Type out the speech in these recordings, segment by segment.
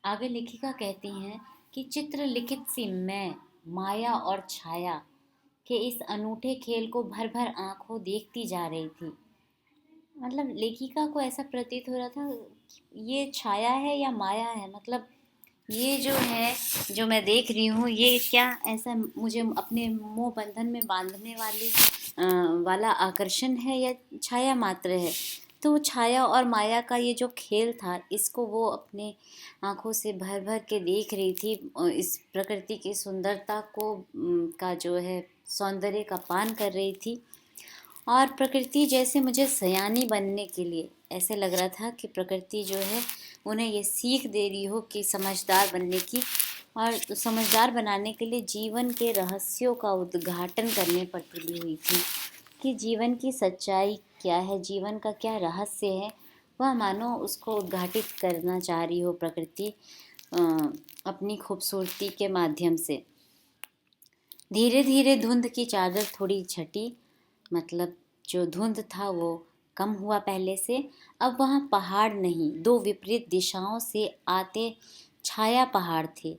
आगे लेखिका कहती हैं कि चित्र लिखित सी मैं माया और छाया के इस अनूठे खेल को भर भर आंखों देखती जा रही थी। मतलब लेखिका को ऐसा प्रतीत हो रहा था ये छाया है या माया है। मतलब ये जो है, जो मैं देख रही हूँ, ये क्या ऐसा मुझे अपने मोह बंधन में बांधने वाला आकर्षण है या छाया मात्र है। तो छाया और माया का ये जो खेल था, इसको वो अपने आंखों से भर भर के देख रही थी। इस प्रकृति की सुंदरता को का जो है सौंदर्य का पान कर रही थी। और प्रकृति जैसे मुझे सयानी बनने के लिए ऐसे लग रहा था कि प्रकृति जो है उन्हें ये सीख दे रही हो कि समझदार बनने की, और समझदार बनाने के लिए जीवन के रहस्यों का उद्घाटन करने पर तुली हुई थी कि जीवन की सच्चाई क्या है, जीवन का क्या रहस्य है। वह मानो उसको उद्घाटित करना चाह रही हो प्रकृति अपनी खूबसूरती के माध्यम से। धीरे धीरे धुंध की चादर थोड़ी छटी। मतलब जो धुंध था वो कम हुआ पहले से। अब वहाँ पहाड़ नहीं, दो विपरीत दिशाओं से आते छाया पहाड़ थे।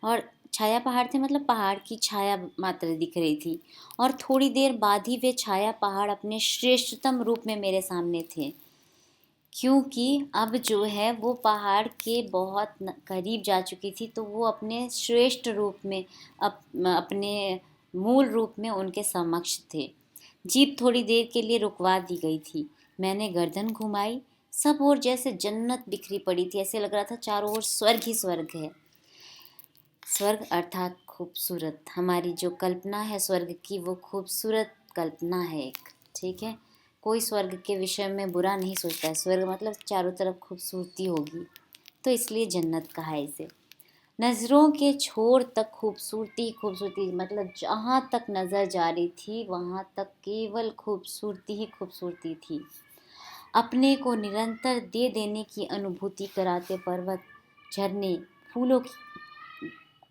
और छाया पहाड़ थे मतलब पहाड़ की छाया मात्र दिख रही थी। और थोड़ी देर बाद ही वे छाया पहाड़ अपने श्रेष्ठतम रूप में मेरे सामने थे, क्योंकि अब जो है वो पहाड़ के बहुत करीब जा चुकी थी, तो वो अपने श्रेष्ठ रूप में अपने मूल रूप में उनके समक्ष थे। जीप थोड़ी देर के लिए रुकवा दी गई थी। मैंने गर्दन घुमाई। सब ओर जैसे जन्नत बिखरी पड़ी थी। ऐसे लग रहा था चारों ओर स्वर्ग ही स्वर्ग है। स्वर्ग अर्थात खूबसूरत। हमारी जो कल्पना है स्वर्ग की, वो खूबसूरत कल्पना है एक। ठीक है, कोई स्वर्ग के विषय में बुरा नहीं सोचता है। स्वर्ग मतलब चारों तरफ खूबसूरती होगी, तो इसलिए जन्नत कहा है इसे। नज़रों के छोर तक खूबसूरती खूबसूरती, मतलब जहाँ तक नज़र जा रही थी वहाँ तक केवल खूबसूरती ही खूबसूरती थी। अपने को निरंतर दे देने की अनुभूति कराते पर्वत, झरने, फूलों की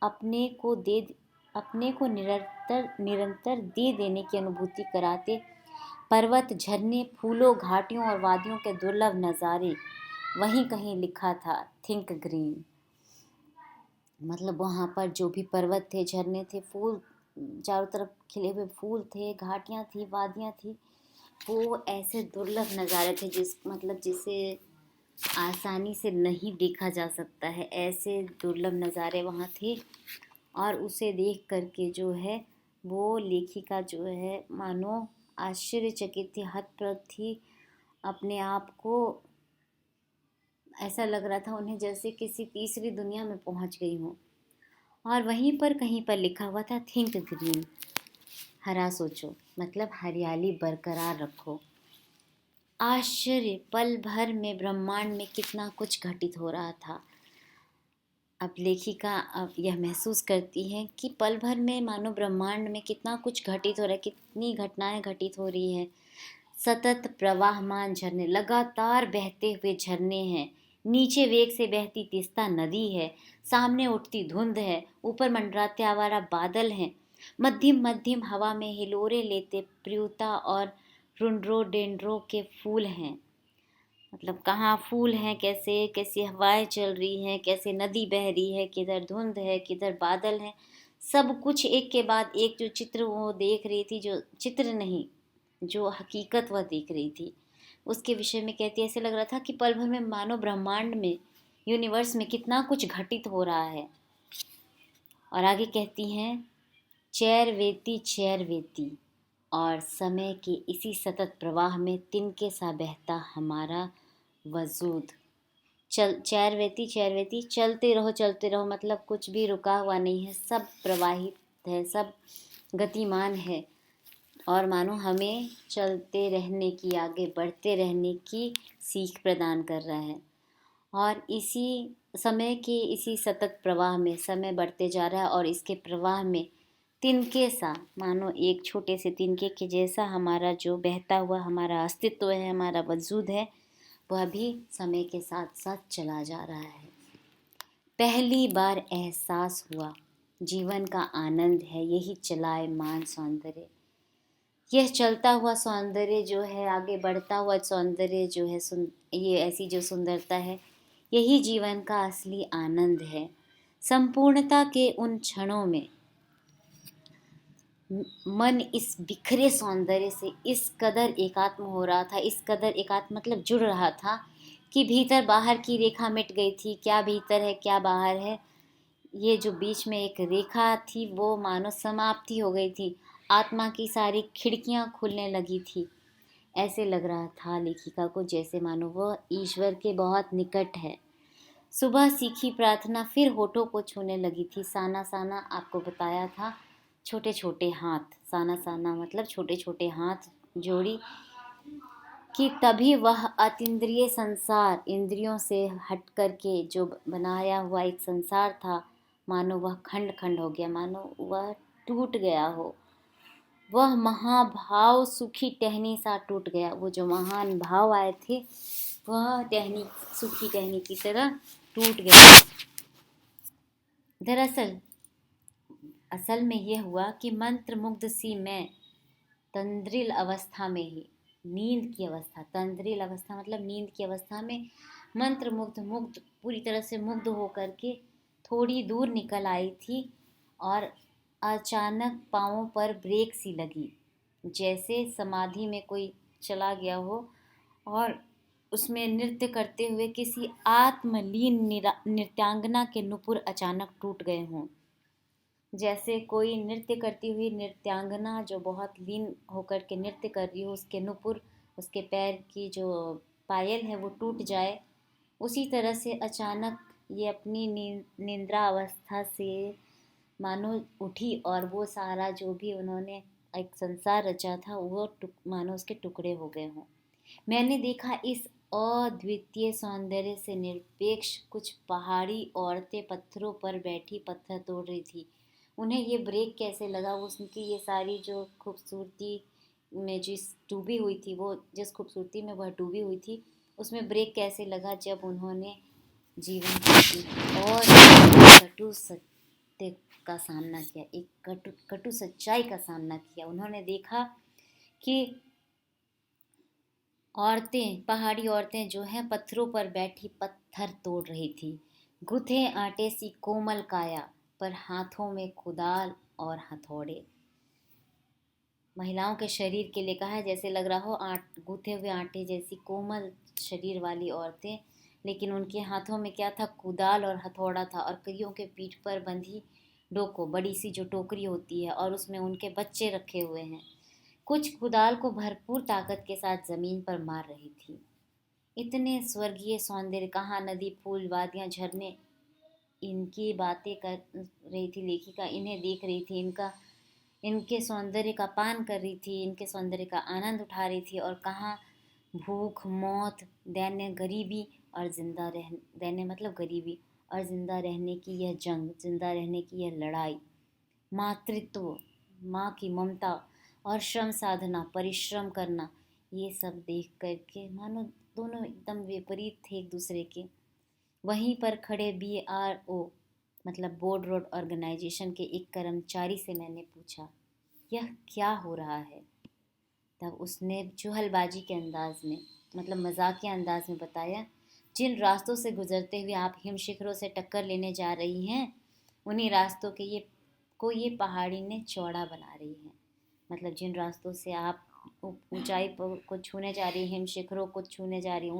अपने को दे अपने को निरंतर निरंतर दे देने की अनुभूति कराते पर्वत, झरने, फूलों, घाटियों और वादियों के दुर्लभ नज़ारे। वहीं कहीं लिखा था थिंक ग्रीन। मतलब वहाँ पर जो भी पर्वत थे, झरने थे, फूल, चारों तरफ खिले हुए फूल थे, घाटियाँ थी, वादियाँ थी, वो ऐसे दुर्लभ नज़ारे थे जिसे आसानी से नहीं देखा जा सकता है। ऐसे दुर्लभ नज़ारे वहाँ थे। और उसे देख करके जो है वो लेखिका जो है मानो आश्चर्यचकित थी, हतप्रभ थी। अपने आप को ऐसा लग रहा था उन्हें जैसे किसी तीसरी दुनिया में पहुंच गई हूँ। और वहीं पर कहीं पर लिखा हुआ था थिंक ग्रीन, हरा सोचो, मतलब हरियाली बरकरार रखो। आश्चर्य, पल भर में ब्रह्मांड में कितना कुछ घटित हो रहा था। अब लेखिका अब यह महसूस करती है कि पल भर में मानो ब्रह्मांड में कितना कुछ घटित हो रहा है, कितनी घटनाएं घटित हो रही है। सतत प्रवाहमान झरने, लगातार बहते हुए झरने हैं। नीचे वेग से बहती तीस्ता नदी है। सामने उठती धुंध है। ऊपर मंडराते आवारा बादल हैं। मध्यम मध्यम हवा में हिलोरे लेते प्रियुता और रुंड्रोडेंड्रो के फूल हैं। मतलब कहाँ फूल हैं, कैसे कैसी हवाएं चल रही हैं, कैसे नदी बह रही है, किधर धुंध है, किधर बादल है। सब कुछ एक के बाद एक जो चित्र वो देख रही थी, जो चित्र नहीं, जो हकीकत वह देख रही थी, उसके विषय में कहती है ऐसे लग रहा था कि पल भर में मानो ब्रह्मांड में, यूनिवर्स में कितना कुछ घटित हो रहा है। और आगे कहती हैं चैर वेती और समय के इसी सतत प्रवाह में तिनके सा बहता हमारा वजूद। चैर वेती चलते रहो, मतलब कुछ भी रुका हुआ नहीं है, सब प्रवाहित है, सब गतिमान है। और मानो हमें चलते रहने की, आगे बढ़ते रहने की सीख प्रदान कर रहा है। और इसी समय के इसी सतत प्रवाह में समय बढ़ते जा रहा है, और इसके प्रवाह में तिनके सा, मानो एक छोटे से तिनके के जैसा हमारा जो बहता हुआ हमारा अस्तित्व है, हमारा वजूद है, वह भी समय के साथ साथ चला जा रहा है। पहली बार एहसास हुआ जीवन का आनंद है यही चलायमान सौंदर्य। यह चलता हुआ सौंदर्य जो है, आगे बढ़ता हुआ सौंदर्य जो है, ये ऐसी जो सुंदरता है, यही जीवन का असली आनंद है। संपूर्णता के उन क्षणों में मन इस बिखरे सौंदर्य से इस कदर एकात्म हो रहा था, इस कदर एकात्म मतलब जुड़ रहा था कि भीतर बाहर की रेखा मिट गई थी। क्या भीतर है क्या बाहर है, ये जो बीच में एक रेखा थी वो मानो समाप्ति हो गई थी। आत्मा की सारी खिड़कियां खुलने लगी थी। ऐसे लग रहा था लेखिका को जैसे मानो वह ईश्वर के बहुत निकट है। सुबह सीखी प्रार्थना फिर होठों को छूने लगी थी। साना साना आपको बताया था, छोटे छोटे हाथ, साना साना मतलब छोटे छोटे हाथ जोड़ी कि तभी वह अतीन्द्रिय संसार, इंद्रियों से हट करके जो बनाया हुआ एक संसार था, मानो वह खंड खंड हो गया, मानो वह टूट गया हो। वह महाभाव सुखी टहनी सा टूट गया। वो जो महान भाव आए थे वह टहनी, सुखी टहनी की तरह टूट गया। दरअसल असल में यह हुआ कि मंत्र मुग्ध सी मैं तंद्रिल अवस्था में ही, नींद की अवस्था, तंद्रिल अवस्था मतलब नींद की अवस्था में मंत्र मुग्ध, मुग्ध पूरी तरह से मुग्ध होकर के थोड़ी दूर निकल आई थी और अचानक पाँवों पर ब्रेक सी लगी, जैसे समाधि में कोई चला गया हो और उसमें नृत्य करते हुए किसी आत्मलीन नृत्यांगना के नुपुर अचानक टूट गए हों। जैसे कोई नृत्य करती हुई नृत्यांगना जो बहुत लीन होकर के नृत्य कर रही हो, उसके नुपुर, उसके पैर की जो पायल है वो टूट जाए, उसी तरह से अचानक ये अपनी निद्रा अवस्था से मानो उठी और वो सारा जो भी उन्होंने एक संसार रचा था वो मानो उसके टुकड़े हो गए हों। मैंने देखा इस अद्वितीय सौंदर्य से निरपेक्ष कुछ पहाड़ी औरतें पत्थरों पर बैठी पत्थर तोड़ रही थी। उन्हें ये ब्रेक कैसे लगा, उनकी ये सारी जो खूबसूरती में जिस डूबी हुई थी, वो जिस खूबसूरती में वह डूबी हुई थी उसमें ब्रेक कैसे लगा जब उन्होंने जीवन की और कटु सत्य का सामना किया, एक कटु सच्चाई का सामना किया। उन्होंने देखा कि औरतें, पहाड़ी औरतें जो हैं पत्थरों पर बैठी पत्थर तोड़ रही थी। गुथे आटे सी कोमल काया पर हाथों में कुदाल और हथौड़े। महिलाओं के शरीर के लिए कहा है, जैसे लग रहा हो गूथे हुए आटे जैसी कोमल शरीर वाली औरतें, लेकिन उनके हाथों में क्या था, कुदाल और हथौड़ा था और कईयों के पीठ पर बंधी डोको, बड़ी सी जो टोकरी होती है और उसमें उनके बच्चे रखे हुए हैं। कुछ कुदाल को भरपूर ताकत के साथ जमीन पर मार रही थी। इतने स्वर्गीय सौंदर्य, कहाँ नदी, फूल, वादियाँ, झरने, इनकी बातें कर रही थी लेखिका, इन्हें देख रही थी, इनके सौंदर्य का पान कर रही थी, इनके सौंदर्य का आनंद उठा रही थी। और कहाँ भूख, मौत, दैन्य, गरीबी और दैन्य मतलब गरीबी और जिंदा रहने की यह जंग, जिंदा रहने की यह लड़ाई, मातृत्व, माँ की ममता और श्रम साधना, परिश्रम करना, ये सब देख करके मानो दोनों एकदम विपरीत थे एक दूसरे के। वहीं पर खड़े BRO मतलब बोर्ड रोड ऑर्गेनाइजेशन के एक कर्मचारी से मैंने पूछा, यह क्या हो रहा है? तब उसने चुहलबाजी के अंदाज में मतलब मजाकिया अंदाज में बताया, जिन रास्तों से गुजरते हुए आप हिम शिखरों से टक्कर लेने जा रही हैं, उन्हीं रास्तों के ये पहाड़ी ने चौड़ा बना रही है। मतलब जिन रास्तों से आप ऊंचाई को छूने जा रही हैं, हिम शिखरों को छूने जा रही हैं,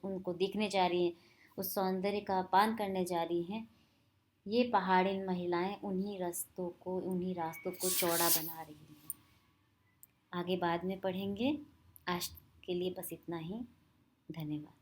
उनको देखने जा रही हैं, उस सौंदर्य का पान करने जा रही हैं, ये पहाड़ी महिलाएं उन्हीं रास्तों को चौड़ा बना रही हैं। आगे बाद में पढ़ेंगे। आज के लिए बस इतना ही। धन्यवाद।